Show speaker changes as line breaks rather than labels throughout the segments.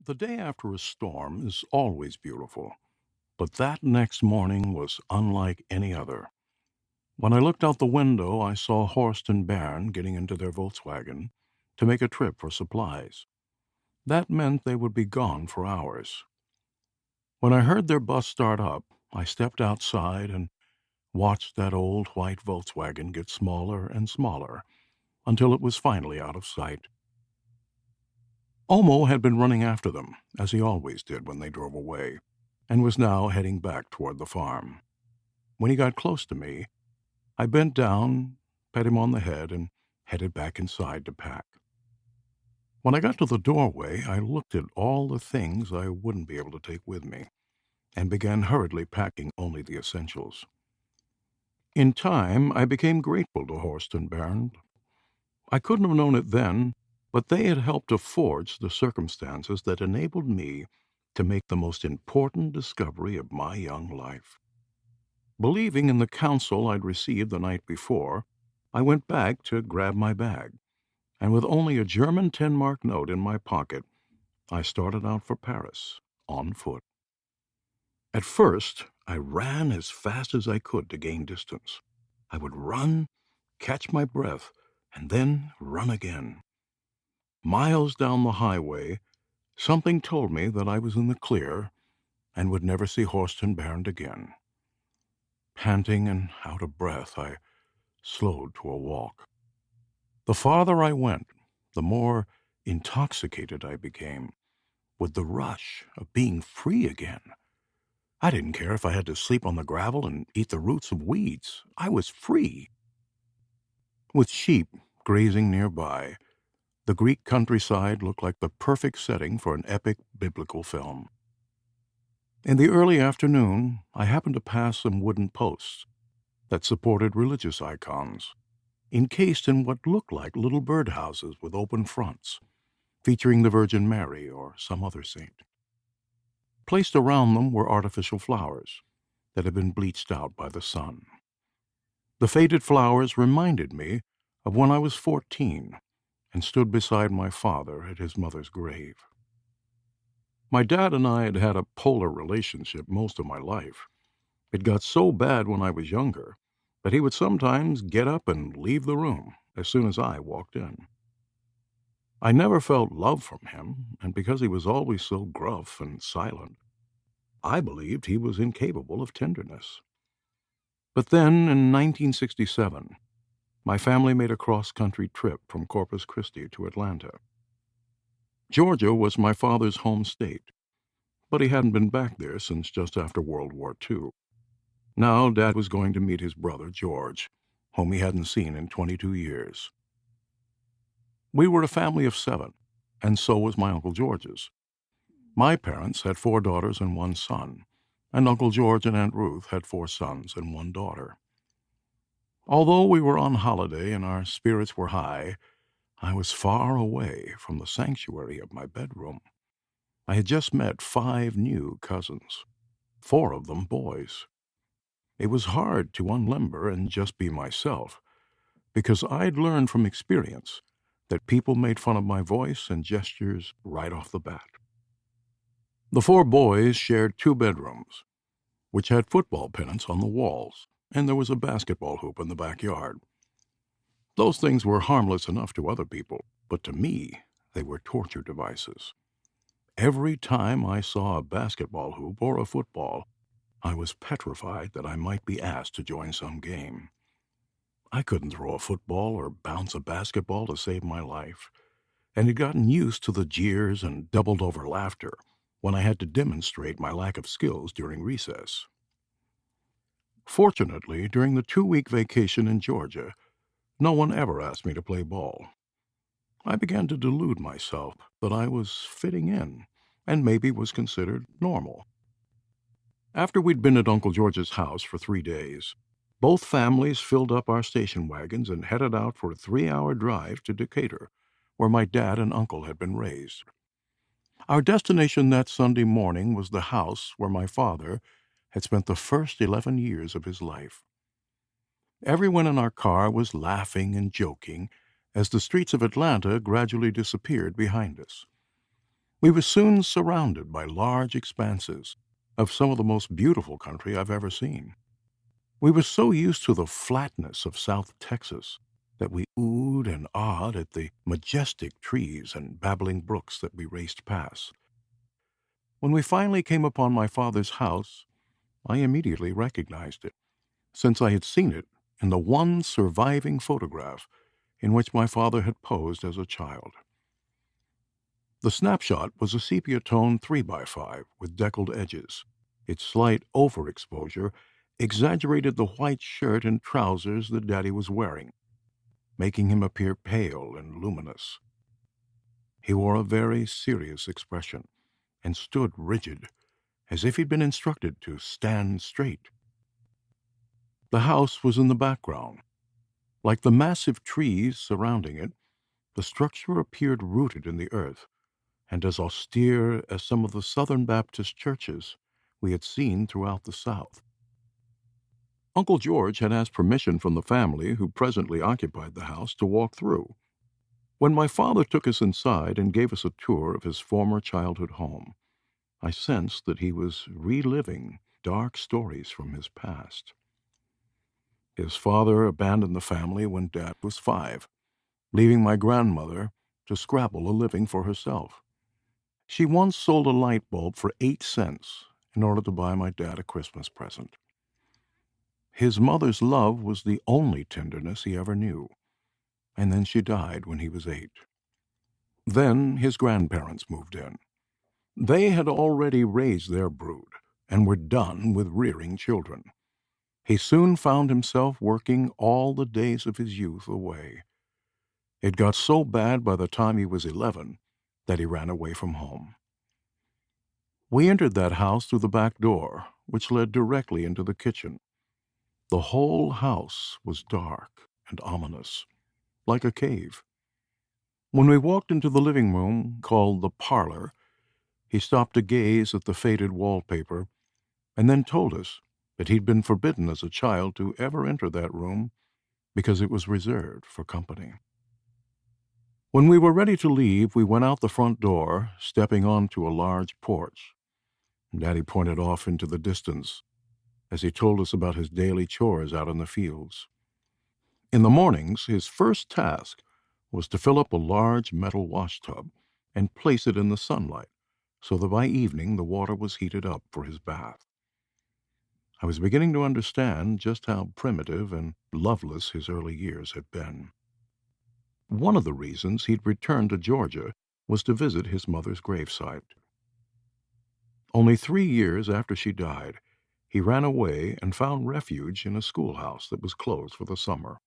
The day after a storm is always beautiful, but that next morning was unlike any other. When I looked out the window, I saw Horst and Bern getting into their Volkswagen to make a trip for supplies. That meant they would be gone for hours. When I heard their bus start up, I stepped outside and watched that old white Volkswagen get smaller and smaller until it was finally out of sight. Omo had been running after them, as he always did when they drove away, and was now heading back toward the farm. When he got close to me, I bent down, pat him on the head, and headed back inside to pack. When I got to the doorway, I looked at all the things I wouldn't be able to take with me, and began hurriedly packing only the essentials. In time, I became grateful to Horst and Bernd. I couldn't have known it then, but they had helped to forge the circumstances that enabled me to make the most important discovery of my young life. Believing in the counsel I'd received the night before, I went back to grab my bag, and with only a German 10-mark note in my pocket, I started out for Paris, on foot. At first, I ran as fast as I could to gain distance. I would run, catch my breath, and then run again. Miles down the highway, something told me that I was in the clear and would never see Horst and Bernd again. Panting and out of breath, I slowed to a walk. The farther I went, the more intoxicated I became with the rush of being free again. I didn't care if I had to sleep on the gravel and eat the roots of weeds. I was free. With sheep grazing nearby, the Greek countryside looked like the perfect setting for an epic biblical film. In the early afternoon, I happened to pass some wooden posts that supported religious icons, encased in what looked like little birdhouses with open fronts, featuring the Virgin Mary or some other saint. Placed around them were artificial flowers that had been bleached out by the sun. The faded flowers reminded me of when I was 14 and stood beside my father at his mother's grave. My dad and I had had a polar relationship most of my life. It got so bad when I was younger that he would sometimes get up and leave the room as soon as I walked in. I never felt love from him, and because he was always so gruff and silent, I believed he was incapable of tenderness. But then, in 1967, my family made a cross-country trip from Corpus Christi to Atlanta. Georgia was my father's home state, but he hadn't been back there since just after World War II. Now Dad was going to meet his brother, George, whom he hadn't seen in 22 years. We were a family of 7, and so was my Uncle George's. My parents had 4 daughters and 1 son, and Uncle George and Aunt Ruth had 4 sons and 1 daughter. Although we were on holiday and our spirits were high, I was far away from the sanctuary of my bedroom. I had just met 5 new cousins, 4 of them boys. It was hard to unlimber and just be myself, because I'd learned from experience that people made fun of my voice and gestures right off the bat. The 4 boys shared 2 bedrooms, which had football pennants on the walls, and there was a basketball hoop in the backyard. Those things were harmless enough to other people, but to me, they were torture devices. Every time I saw a basketball hoop or a football, I was petrified that I might be asked to join some game. I couldn't throw a football or bounce a basketball to save my life, and had gotten used to the jeers and doubled-over laughter when I had to demonstrate my lack of skills during recess. Fortunately, during the 2-week vacation in Georgia, no one ever asked me to play ball. I began to delude myself that I was fitting in and maybe was considered normal. After we'd been at Uncle George's house for 3 days, both families filled up our station wagons and headed out for a 3-hour drive to Decatur, where my dad and uncle had been raised. Our destination that Sunday morning was the house where my father had spent the first 11 years of his life. Everyone in our car was laughing and joking as the streets of Atlanta gradually disappeared behind us. We were soon surrounded by large expanses of some of the most beautiful country I've ever seen. We were so used to the flatness of South Texas that we oohed and awed at the majestic trees and babbling brooks that we raced past. When we finally came upon my father's house, I immediately recognized it, since I had seen it in the one surviving photograph in which my father had posed as a child. The snapshot was a sepia-tone 3x5 with deckled edges. Its slight overexposure exaggerated the white shirt and trousers that Daddy was wearing, making him appear pale and luminous. He wore a very serious expression and stood rigid, as if he'd been instructed to stand straight. The house was in the background. Like the massive trees surrounding it, the structure appeared rooted in the earth, and as austere as some of the Southern Baptist churches we had seen throughout the South. Uncle George had asked permission from the family who presently occupied the house to walk through. When my father took us inside and gave us a tour of his former childhood home, I sensed that he was reliving dark stories from his past. His father abandoned the family when Dad was 5, leaving my grandmother to scrabble a living for herself. She once sold a light bulb for 8 cents in order to buy my dad a Christmas present. His mother's love was the only tenderness he ever knew, and then she died when he was 8. Then his grandparents moved in. They had already raised their brood and were done with rearing children. He soon found himself working all the days of his youth away. It got so bad by the time he was 11 that he ran away from home. We entered that house through the back door, which led directly into the kitchen. The whole house was dark and ominous, like a cave. When we walked into the living room, called the parlor, he stopped to gaze at the faded wallpaper and then told us that he'd been forbidden as a child to ever enter that room because it was reserved for company. When we were ready to leave, we went out the front door, stepping onto a large porch. Daddy pointed off into the distance as he told us about his daily chores out in the fields. In the mornings, his first task was to fill up a large metal washtub and place it in the sunlight so that by evening the water was heated up for his bath. I was beginning to understand just how primitive and loveless his early years had been. One of the reasons he'd returned to Georgia was to visit his mother's gravesite. Only 3 years after she died, he ran away and found refuge in a schoolhouse that was closed for the summer.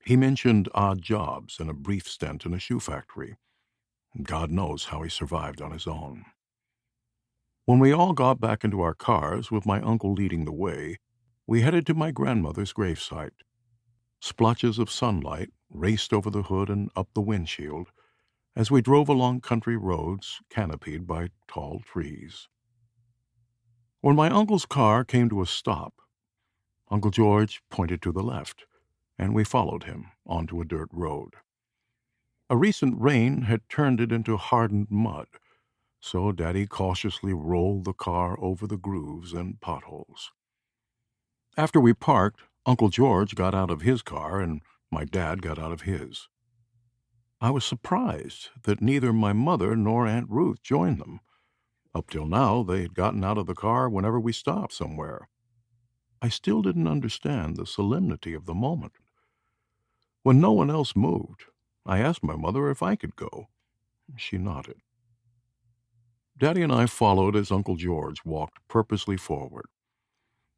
He mentioned odd jobs and a brief stint in a shoe factory. God knows how he survived on his own. When we all got back into our cars, with my uncle leading the way, we headed to my grandmother's gravesite. Splotches of sunlight raced over the hood and up the windshield as we drove along country roads canopied by tall trees. When my uncle's car came to a stop, Uncle George pointed to the left, and we followed him onto a dirt road. A recent rain had turned it into hardened mud, so Daddy cautiously rolled the car over the grooves and potholes. After we parked, Uncle George got out of his car and my dad got out of his. I was surprised that neither my mother nor Aunt Ruth joined them. Up till now, they had gotten out of the car whenever we stopped somewhere. I still didn't understand the solemnity of the moment. When no one else moved, I asked my mother if I could go. She nodded. Daddy and I followed as Uncle George walked purposely forward.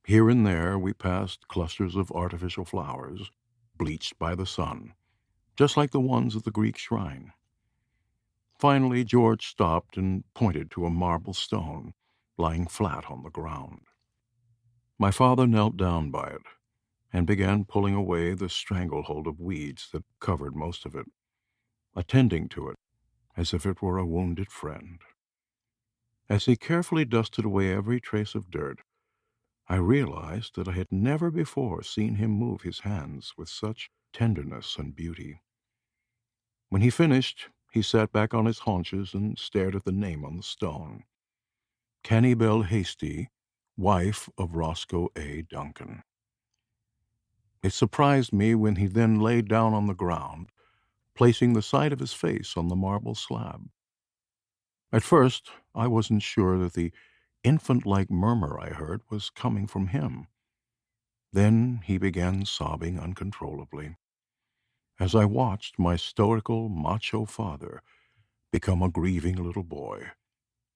Here and there we passed clusters of artificial flowers, bleached by the sun, just like the ones at the Greek shrine. Finally, George stopped and pointed to a marble stone lying flat on the ground. My father knelt down by it and began pulling away the stranglehold of weeds that covered most of it, attending to it as if it were a wounded friend. As he carefully dusted away every trace of dirt, I realized that I had never before seen him move his hands with such tenderness and beauty. When he finished, He sat back on his haunches and stared at the name on the stone. Kenny Bell Hasty, wife of Roscoe A. Duncan. It surprised me when he then lay down on the ground, placing the side of his face on the marble slab. At first, I wasn't sure that the infant-like murmur I heard was coming from him. Then he began sobbing uncontrollably, as I watched my stoical, macho father become a grieving little boy,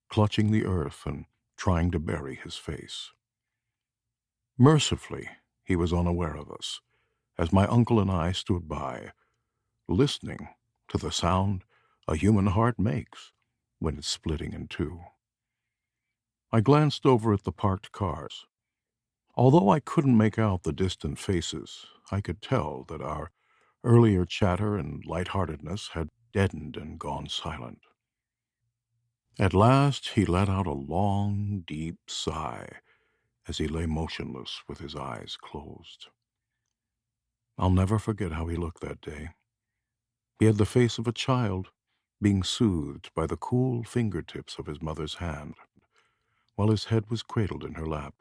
clutching the earth and trying to bury his face. Mercifully, he was unaware of us, as my uncle and I stood by, listening to the sound a human heart makes when it's splitting in two. I glanced over at the parked cars. Although I couldn't make out the distant faces, I could tell that our earlier chatter and lightheartedness had deadened and gone silent. At last he let out a long, deep sigh as he lay motionless with his eyes closed. I'll never forget how he looked that day. He had the face of a child being soothed by the cool fingertips of his mother's hand, while his head was cradled in her lap.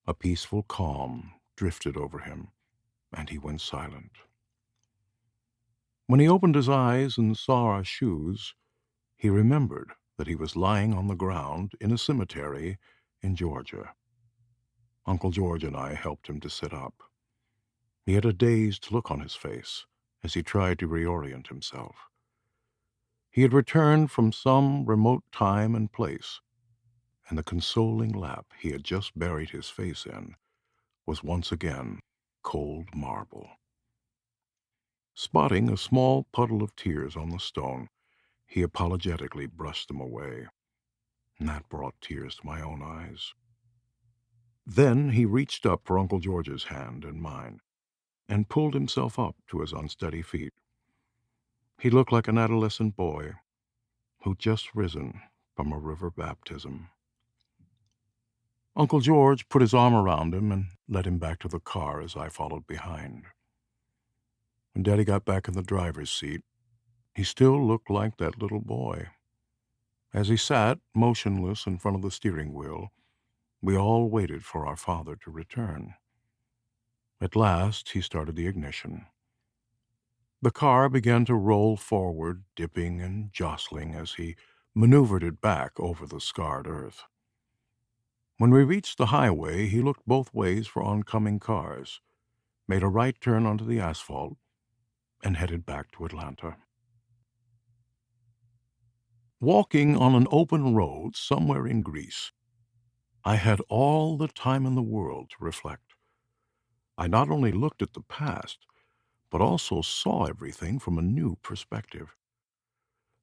A peaceful calm drifted over him, and he went silent. When he opened his eyes and saw our shoes, he remembered that he was lying on the ground in a cemetery in Georgia. Uncle George and I helped him to sit up. He had a dazed look on his face as he tried to reorient himself. He had returned from some remote time and place, and the consoling lap he had just buried his face in was once again cold marble. Spotting a small puddle of tears on the stone, he apologetically brushed them away, and that brought tears to my own eyes. Then he reached up for Uncle George's hand and mine, and pulled himself up to his unsteady feet. He looked like an adolescent boy who'd just risen from a river baptism. Uncle George put his arm around him and led him back to the car as I followed behind. When Daddy got back in the driver's seat, he still looked like that little boy. As he sat, motionless in front of the steering wheel, we all waited for our father to return. At last, he started the ignition. The car began to roll forward, dipping and jostling as he maneuvered it back over the scarred earth. When we reached the highway, he looked both ways for oncoming cars, made a right turn onto the asphalt, and headed back to Atlanta. Walking on an open road somewhere in Greece, I had all the time in the world to reflect. I not only looked at the past, but also saw everything from a new perspective.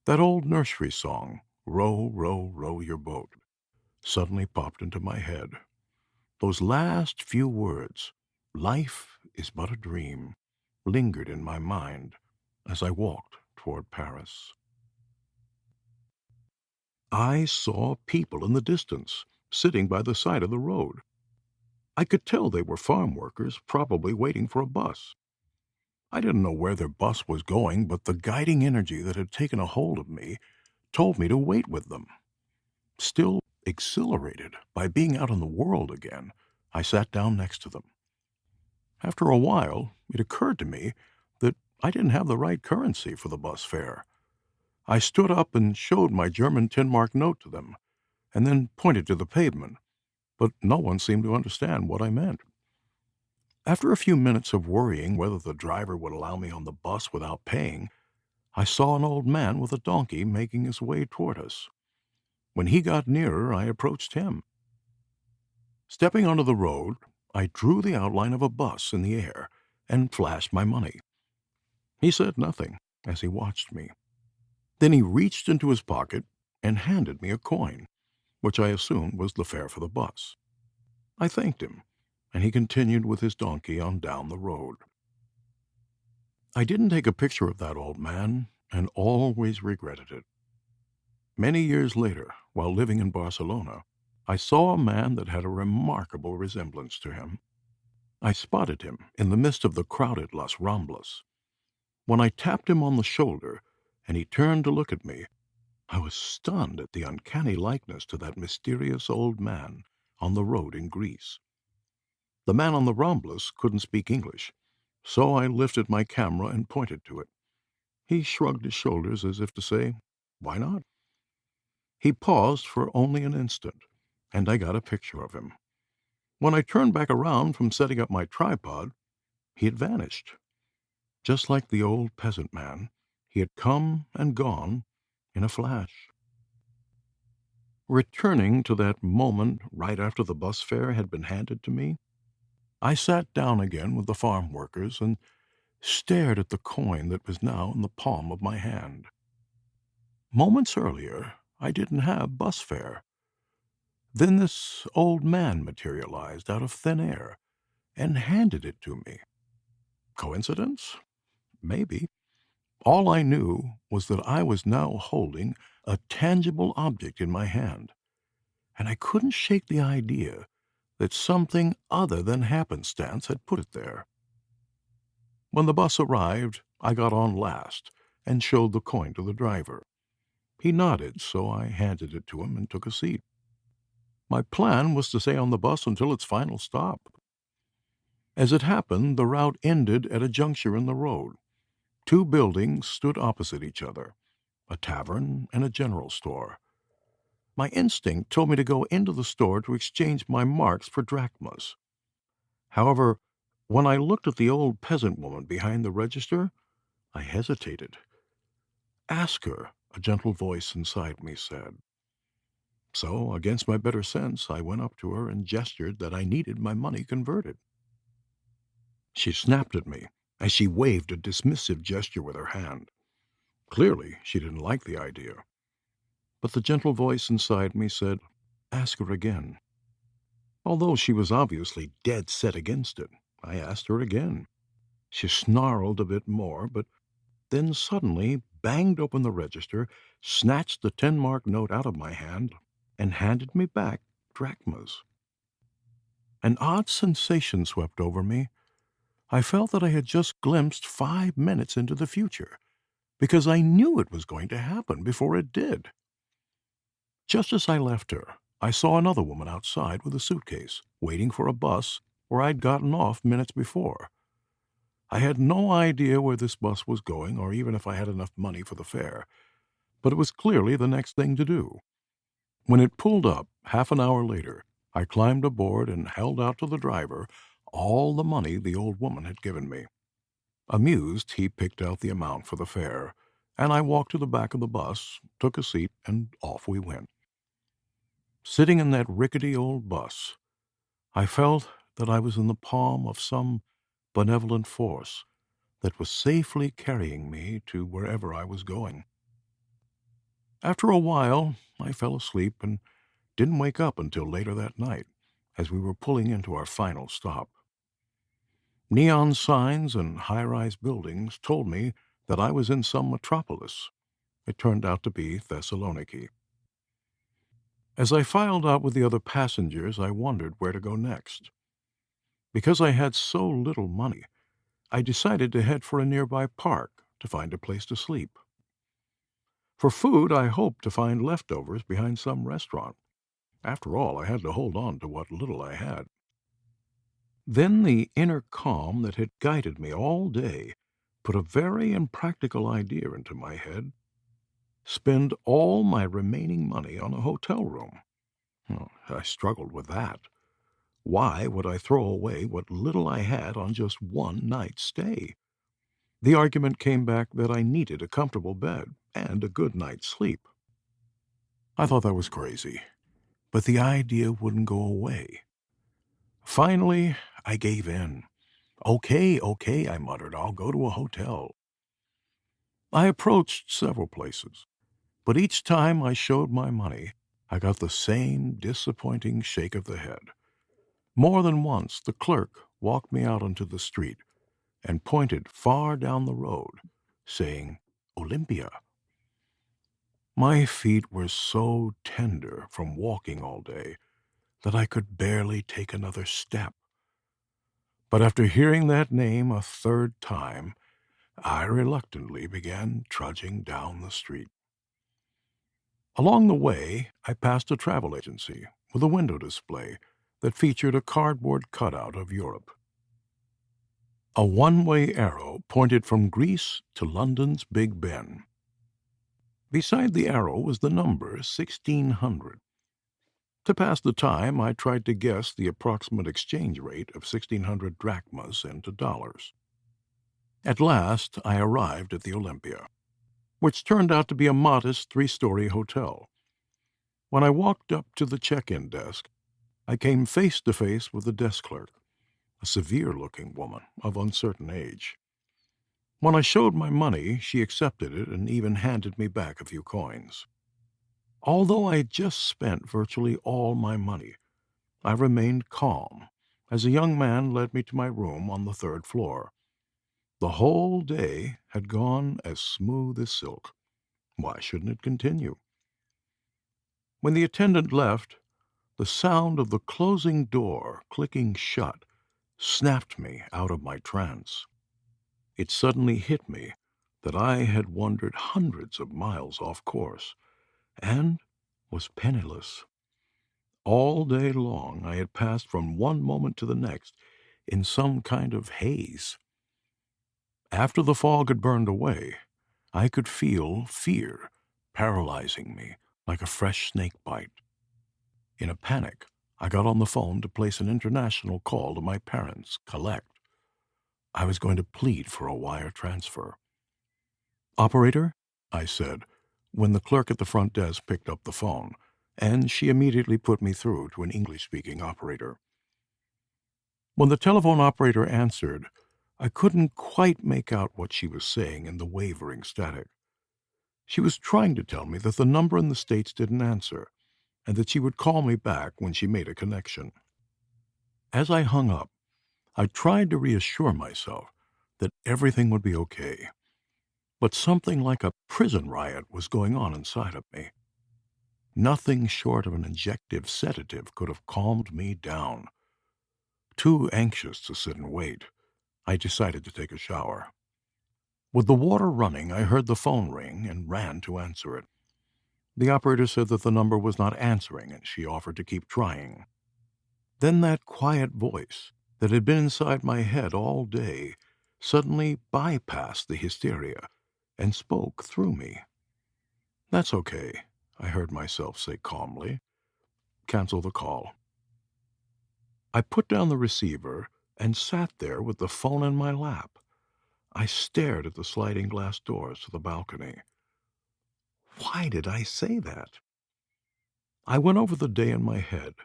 That old nursery song, "Row, row, row your boat," suddenly popped into my head. Those last few words, "Life is but a dream," lingered in my mind as I walked toward Paris. I saw people in the distance, sitting by the side of the road. I could tell they were farm workers, probably waiting for a bus. I didn't know where their bus was going, but the guiding energy that had taken a hold of me told me to wait with them. Still exhilarated by being out in the world again, I sat down next to them. After a while, it occurred to me that I didn't have the right currency for the bus fare. I stood up and showed my German 10-mark note to them, and then pointed to the pavement, but no one seemed to understand what I meant. After a few minutes of worrying whether the driver would allow me on the bus without paying, I saw an old man with a donkey making his way toward us. When he got nearer, I approached him. Stepping onto the road, I drew the outline of a bus in the air and flashed my money. He said nothing as he watched me. Then he reached into his pocket and handed me a coin, which I assumed was the fare for the bus. I thanked him, and he continued with his donkey on down the road. I didn't take a picture of that old man and always regretted it. Many years later, while living in Barcelona, I saw a man that had a remarkable resemblance to him. I spotted him in the midst of the crowded Las Ramblas. When I tapped him on the shoulder and he turned to look at me. I was stunned at the uncanny likeness to that mysterious old man on the road in Greece. The man on the Ramblas couldn't speak English, so I lifted my camera and pointed to it. He shrugged his shoulders as if to say, "Why not?" He paused for only an instant, and I got a picture of him. When I turned back around from setting up my tripod, he had vanished. Just like the old peasant man, he had come and gone in a flash. Returning to that moment right after the bus fare had been handed to me, I sat down again with the farm workers and stared at the coin that was now in the palm of my hand. Moments earlier, I didn't have bus fare. Then this old man materialized out of thin air and handed it to me. Coincidence? Maybe. All I knew was that I was now holding a tangible object in my hand, and I couldn't shake the idea that something other than happenstance had put it there. When the bus arrived, I got on last and showed the coin to the driver. He nodded, so I handed it to him and took a seat. My plan was to stay on the bus until its final stop. As it happened, the route ended at a juncture in the road. Two buildings stood opposite each other, a tavern and a general store. My instinct told me to go into the store to exchange my marks for drachmas. However, when I looked at the old peasant woman behind the register, I hesitated. "Ask her," a gentle voice inside me said. So, against my better sense, I went up to her and gestured that I needed my money converted. She snapped at me as she waved a dismissive gesture with her hand. Clearly, she didn't like the idea. But the gentle voice inside me said, "Ask her again." Although she was obviously dead set against it, I asked her again. She snarled a bit more, but then suddenly banged open the register, snatched the 10-mark note out of my hand, and handed me back drachmas. An odd sensation swept over me. I felt that I had just glimpsed 5 minutes into the future, because I knew it was going to happen before it did. Just as I left her, I saw another woman outside with a suitcase, waiting for a bus where I'd gotten off minutes before. I had no idea where this bus was going or even if I had enough money for the fare, but it was clearly the next thing to do. When it pulled up, half an hour later, I climbed aboard and held out to the driver all the money the old woman had given me. Amused, he picked out the amount for the fare, and I walked to the back of the bus, took a seat, and off we went. Sitting in that rickety old bus, I felt that I was in the palm of some benevolent force that was safely carrying me to wherever I was going. After a while, I fell asleep and didn't wake up until later that night, as we were pulling into our final stop. Neon signs and high-rise buildings told me that I was in some metropolis. It turned out to be Thessaloniki. As I filed out with the other passengers, I wondered where to go next. Because I had so little money, I decided to head for a nearby park to find a place to sleep. For food, I hoped to find leftovers behind some restaurant. After all, I had to hold on to what little I had. Then the inner calm that had guided me all day put a very impractical idea into my head. Spend all my remaining money on a hotel room. I struggled with that. Why would I throw away what little I had on just one night's stay? The argument came back that I needed a comfortable bed and a good night's sleep. I thought that was crazy, but the idea wouldn't go away. Finally, I gave in. Okay, I muttered, I'll go to a hotel. I approached several places, but each time I showed my money, I got the same disappointing shake of the head. More than once, the clerk walked me out onto the street and pointed far down the road, saying, "Olympia." My feet were so tender from walking all day that I could barely take another step. But after hearing that name a third time, I reluctantly began trudging down the street. Along the way, I passed a travel agency with a window display that featured a cardboard cutout of Europe. A one-way arrow pointed from Greece to London's Big Ben. Beside the arrow was the number 1600. To pass the time, I tried to guess the approximate exchange rate of 1600 drachmas into dollars. At last, I arrived at the Olympia, which turned out to be a modest three-story hotel. When I walked up to the check-in desk, I came face to face with the desk clerk, a severe-looking woman of uncertain age. When I showed my money, she accepted it and even handed me back a few coins. Although I had just spent virtually all my money, I remained calm as a young man led me to my room on the third floor. The whole day had gone as smooth as silk. Why shouldn't it continue? When the attendant left, the sound of the closing door clicking shut snapped me out of my trance. It suddenly hit me that I had wandered hundreds of miles off course and was penniless. All day long I had passed from one moment to the next in some kind of haze. After the fog had burned away, I could feel fear paralyzing me like a fresh snake bite. In a panic, I got on the phone to place an international call to my parents, collect. I was going to plead for a wire transfer. "Operator," I said, when the clerk at the front desk picked up the phone, and she immediately put me through to an English-speaking operator. When the telephone operator answered, I couldn't quite make out what she was saying in the wavering static. She was trying to tell me that the number in the States didn't answer, and that she would call me back when she made a connection. As I hung up, I tried to reassure myself that everything would be okay. But something like a prison riot was going on inside of me. Nothing short of an injective sedative could have calmed me down. Too anxious to sit and wait, I decided to take a shower. With the water running, I heard the phone ring and ran to answer it. The operator said that the number was not answering, and she offered to keep trying. Then that quiet voice that had been inside my head all day suddenly bypassed the hysteria and spoke through me. "That's okay," I heard myself say calmly. "Cancel the call." I put down the receiver and sat there with the phone in my lap. I stared at the sliding glass doors to the balcony. Why did I say that? I went over the day in my head.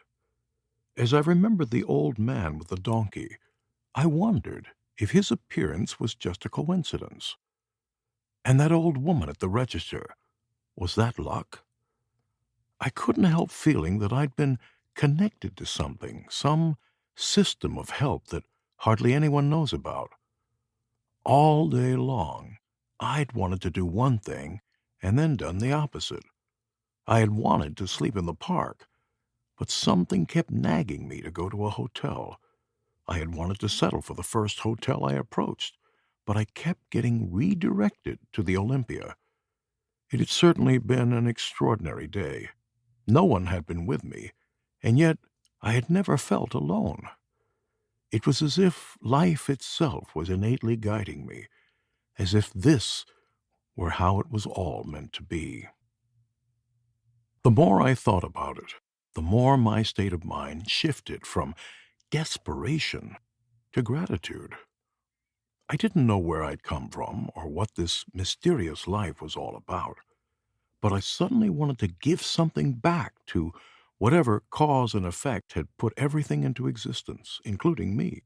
As I remembered the old man with the donkey, I wondered if his appearance was just a coincidence. And that old woman at the register, was that luck? I couldn't help feeling that I'd been connected to something, some system of help that hardly anyone knows about. All day long, I'd wanted to do one thing and then done the opposite. I had wanted to sleep in the park, but something kept nagging me to go to a hotel. I had wanted to settle for the first hotel I approached, but I kept getting redirected to the Olympia. It had certainly been an extraordinary day. No one had been with me, and yet I had never felt alone. It was as if life itself was innately guiding me, as if this were how it was all meant to be. The more I thought about it, the more my state of mind shifted from desperation to gratitude. I didn't know where I'd come from or what this mysterious life was all about, but I suddenly wanted to give something back to whatever cause and effect had put everything into existence, including me.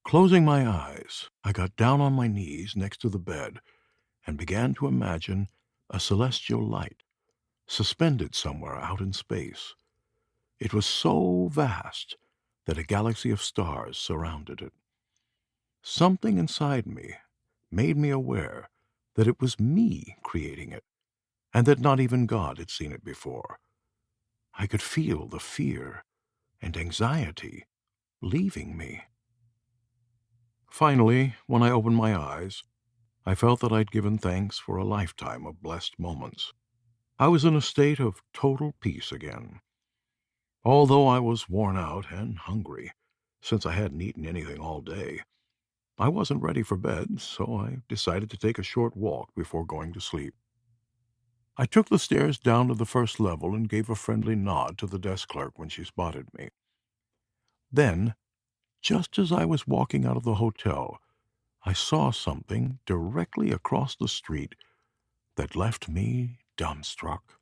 Closing my eyes, I got down on my knees next to the bed and began to imagine a celestial light suspended somewhere out in space. It was so vast that a galaxy of stars surrounded it. Something inside me made me aware that it was me creating it, and that not even God had seen it before. I could feel the fear and anxiety leaving me. Finally, when I opened my eyes, I felt that I'd given thanks for a lifetime of blessed moments. I was in a state of total peace again. Although I was worn out and hungry, since I hadn't eaten anything all day, I wasn't ready for bed, so I decided to take a short walk before going to sleep. I took the stairs down to the first level and gave a friendly nod to the desk clerk when she spotted me. Then, just as I was walking out of the hotel, I saw something directly across the street that left me dumbstruck.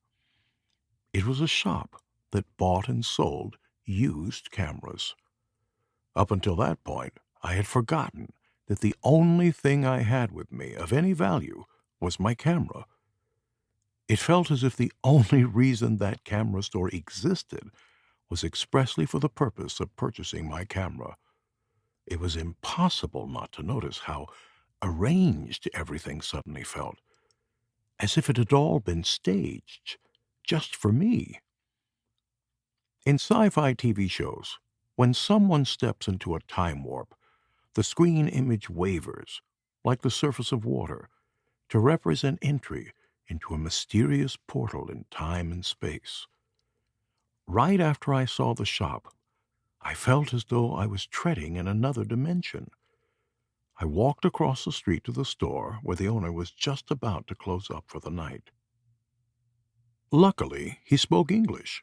It was a shop that bought and sold used cameras. Up until that point, I had forgotten that the only thing I had with me of any value was my camera. It felt as if the only reason that camera store existed was expressly for the purpose of purchasing my camera. It was impossible not to notice how arranged everything suddenly felt, as if it had all been staged just for me. In sci-fi TV shows, when someone steps into a time warp, the screen image wavers, like the surface of water, to represent entry into a mysterious portal in time and space. Right after I saw the shop, I felt as though I was treading in another dimension. I walked across the street to the store where the owner was just about to close up for the night. Luckily, he spoke English,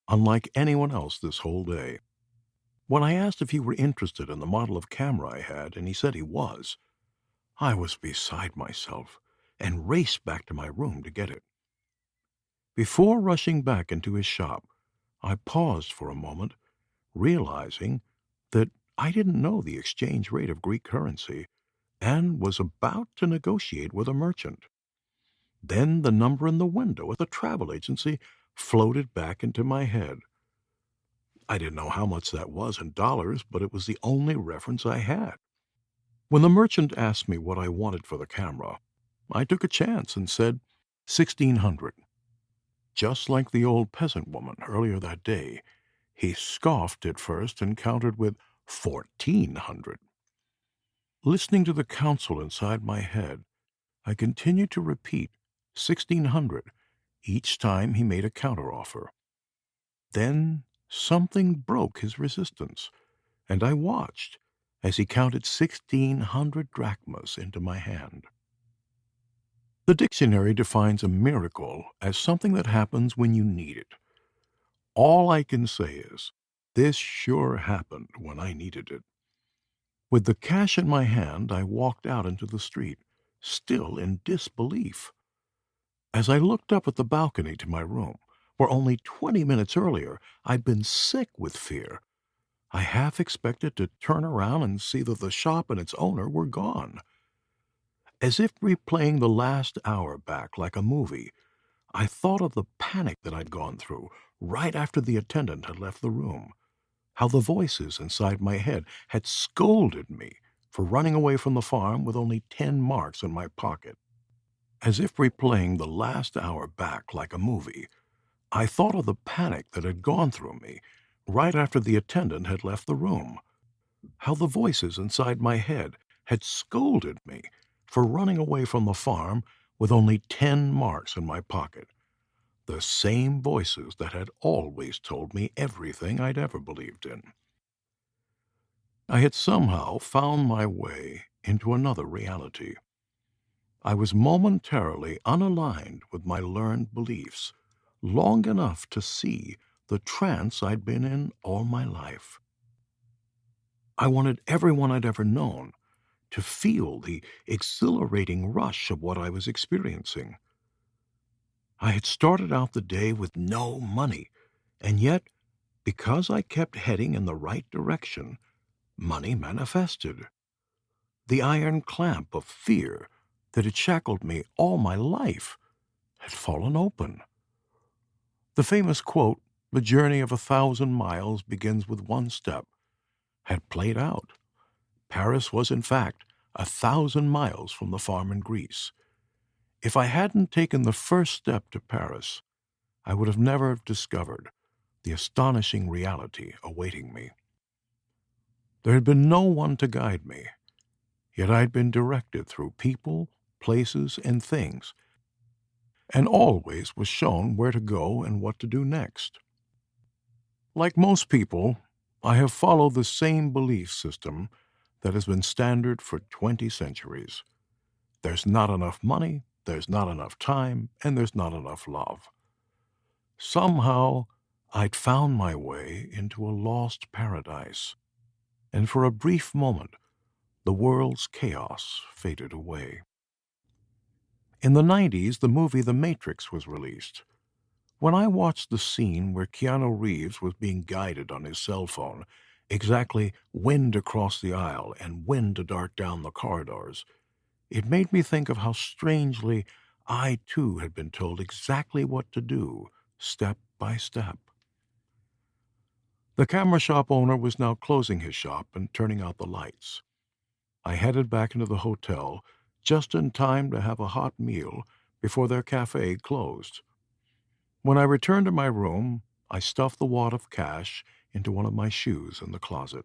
unlike anyone else this whole day. When I asked if he were interested in the model of camera I had, and he said he was, I was beside myself and raced back to my room to get it. Before rushing back into his shop, I paused for a moment, realizing that I didn't know the exchange rate of Greek currency and was about to negotiate with a merchant. Then the number in the window at the travel agency floated back into my head. I didn't know how much that was in dollars, but it was the only reference I had. When the merchant asked me what I wanted for the camera, I took a chance and said 1,600. Just like the old peasant woman earlier that day, he scoffed at first and countered with 1,400. Listening to the counsel inside my head, I continued to repeat 1,600 each time he made a counteroffer. Then something broke his resistance, and I watched as he counted 1,600 drachmas into my hand. The dictionary defines a miracle as something that happens when you need it. All I can say is, this sure happened when I needed it. With the cash in my hand, I walked out into the street, still in disbelief. As I looked up at the balcony to my room, where only 20 minutes earlier I'd been sick with fear, I half expected to turn around and see that the shop and its owner were gone. As if replaying the last hour back like a movie, I thought of the panic that I'd gone through right after the attendant had left the room, how the voices inside my head had scolded me for running away from the farm with only 10 marks in my pocket. As if replaying the last hour back like a movie, I thought of the panic that had gone through me right after the attendant had left the room, how the voices inside my head had scolded me for running away from the farm with only 10 marks in my pocket, the same voices that had always told me everything I'd ever believed in. I had somehow found my way into another reality. I was momentarily unaligned with my learned beliefs long enough to see the trance I'd been in all my life. I wanted everyone I'd ever known to feel the exhilarating rush of what I was experiencing. I had started out the day with no money, and yet, because I kept heading in the right direction, money manifested. The iron clamp of fear that had shackled me all my life had fallen open. The famous quote, "The journey of 1,000 miles begins with one step," had played out. Paris was, in fact, 1,000 miles from the farm in Greece. If I hadn't taken the first step to Paris, I would have never discovered the astonishing reality awaiting me. There had been no one to guide me, yet I'd been directed through people places, and things, and always was shown where to go and what to do next. Like most people, I have followed the same belief system that has been standard for 20 centuries. There's not enough money, there's not enough time, and there's not enough love. Somehow, I'd found my way into a lost paradise, and for a brief moment, the world's chaos faded away. In the 90s, the movie The Matrix was released. When I watched the scene where Keanu Reeves was being guided on his cell phone, exactly when to cross the aisle and when to dart down the corridors, it made me think of how strangely I too had been told exactly what to do, step by step. The camera shop owner was now closing his shop and turning out the lights. I headed back into the hotel just in time to have a hot meal before their cafe closed. When I returned to my room, I stuffed the wad of cash into one of my shoes in the closet.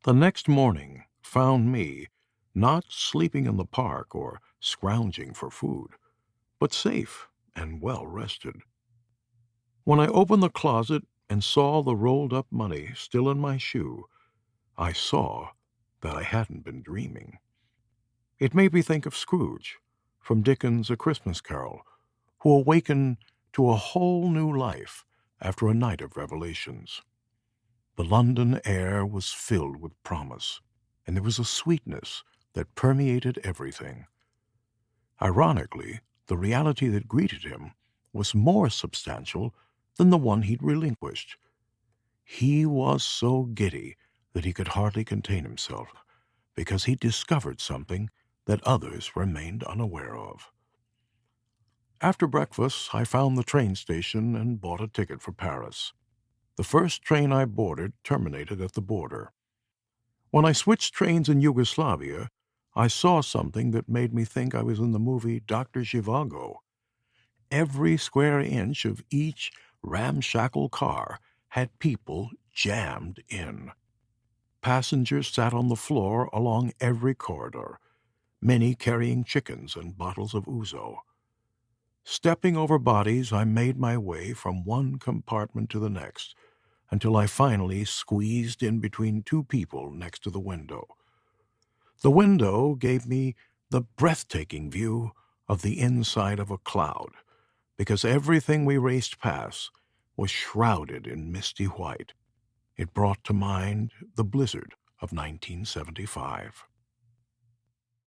The next morning found me not sleeping in the park or scrounging for food, but safe and well rested. When I opened the closet and saw the rolled-up money still in my shoe, I saw that I hadn't been dreaming. It made me think of Scrooge from Dickens' A Christmas Carol, who awakened to a whole new life after a night of revelations. The London air was filled with promise, and there was a sweetness that permeated everything. Ironically, the reality that greeted him was more substantial than the one he'd relinquished. He was so giddy that he could hardly contain himself, because he'd discovered something that others remained unaware of. After breakfast, I found the train station and bought a ticket for Paris. The first train I boarded terminated at the border. When I switched trains in Yugoslavia, I saw something that made me think I was in the movie Dr. Zhivago. Every square inch of each ramshackle car had people jammed in. Passengers sat on the floor along every corridor, many carrying chickens and bottles of ouzo. Stepping over bodies, I made my way from one compartment to the next until I finally squeezed in between two people next to the window. The window gave me the breathtaking view of the inside of a cloud, because everything we raced past was shrouded in misty white. It brought to mind the blizzard of 1975.